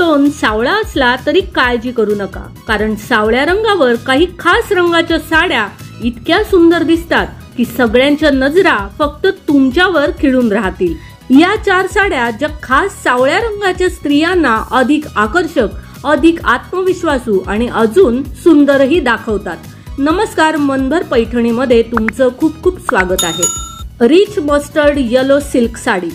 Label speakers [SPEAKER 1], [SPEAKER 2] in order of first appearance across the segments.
[SPEAKER 1] Tone सावळा असला तरी काळजी करू नका, कारण सावळ्या रंगावर काही खास रंगाच्या साड्या इतक्या सुंदर दिसतात की सगळ्यांच्या नजरा फक्त तुमच्यावर खिळून राहतील। या 4 साड्या ज्या खास सावळ्या रंगाच्या स्त्रियांना अधिक आकर्षक, अधिक आत्मविश्वासू आणि अजून सुंदरही दाखवतात। नमस्कार, मनभर पैठणीमध्ये तुमचं खूप खूप स्वागत आहे। Rich mustard yellow silk sari.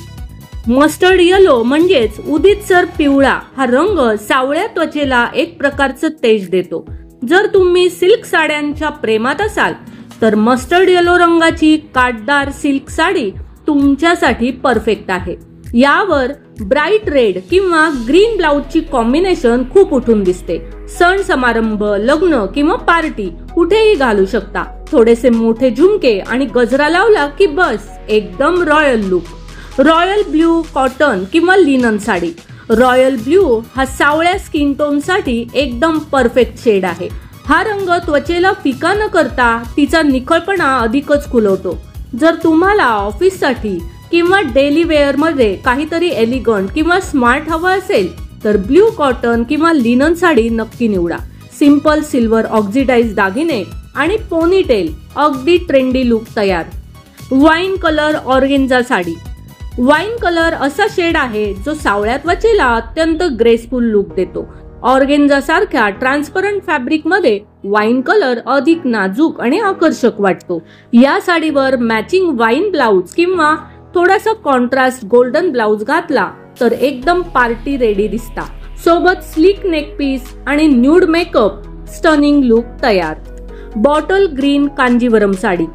[SPEAKER 1] Mustard yellow म्हणजेच उदितसर पिवळा हा रंग सावळ्या त्वचेला एक प्रकारचं तेज देतो। जर तुम्ही सिल्क साड्यांच्या प्रेमात असाल तर मस्टर्ड येलो रंगाची काटदार सिल्क साडी तुमच्यासाठी परफेक्ट आहे। यावर ब्राईट रेड किंवा ग्रीन ब्लाउजची कॉम्बिनेशन खूप उठून दिसते। सण समारंभ, लग्न किंवा पार्टी कुठेही घालू शकता। थोडेसे मोठे झुमके आणि गजरा लावला की बस एकदम royal look. Royal blue cotton किंवा लिनन साडी। रॉयल ब्ल्यू हा सावळ्या स्किन टोन साठी एकदम परफेक्ट शेड आहे। हा रंग त्वचेला फिका न करता तिचा निखळपणा अधिकच खुलवतो। जर तुम्हाला ऑफिससाठी किंवा डेली वेअर मध्ये काहीतरी एलिगंट किंवा स्मार्ट हवं असेल तर ब्ल्यू कॉटन किंवा लिनन साडी नक्की निवडा। सिंपल सिल्वर ऑक्सिडाइज दागिने आणि पोनीटेल, अगदी ट्रेंडी लुक तयार। Wine colour organza sari. Wine colour असा शेड आहे जो सावळ्या त्वचेला अत्यंत ग्रेसफुल लुक देतो। ऑर्गेन्झा सारख्या ट्रान्सपरंट फॅब्रिक मध्ये वाईन कलर अधिक नाजूक आणि आकर्षक वाटतो। या साडीवर मॅचिंग वाईन ब्लाउज किंवा थोडासा कॉन्ट्रास्ट गोल्डन ब्लाउज घातला तर एकदम पार्टी रेडी दिसता। सोबत स्लीक नेक पीस आणि न्यूड मेकअप, स्टनिंग लुक तयार। Bottle green Kanjeevaram sari.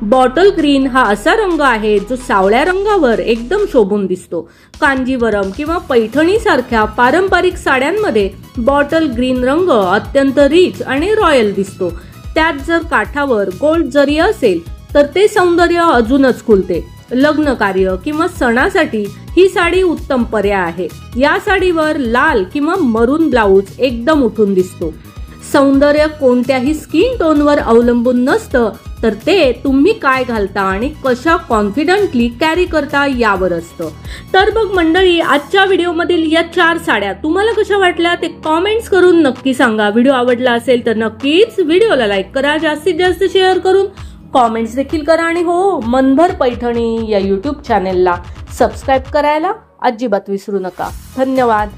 [SPEAKER 1] Bottle green हा असा रंग आहे जो सावळ्या रंगावर एकदम शोभून दिसतो। कांजीवरम किंवा पैठणी सारख्या पारंपरिक साड्यांमध्ये बॉटल ग्रीन रंग अत्यंत रिच आणि रॉयल दिसतो। त्यात जर काठावर गोल्ड जरी असेल तर ते सौंदर्य अजूनच खुलते। लग्न कार्य किंवा सणासाठी ही साडी उत्तम पर्याय आहे। या साडीवर लाल किंवा मरून ब्लाउज एकदम उठून दिसतो। सौंदर्य कोणत्याही स्किन टोनवर अवलंबून नसतं, तर ते तुम्ही काय घालता आणि कशा कॉन्फिडंटली कॅरी करता यावर असतं। तर बघ मंडळी, आजच्या व्हिडिओमधील या 4 साड्या तुम्हाला कशा वाटल्या ते कॉमेंट्स करून नक्की सांगा। व्हिडिओ आवडला असेल तर नक्कीच व्हिडिओला लाईक करा, जास्तीत जास्त शेअर करून कॉमेंट्स देखील करा आणि हो, मनभर पैठणी या YouTube चॅनेलला सबस्क्राईब करायला अजिबात विसरू नका। धन्यवाद।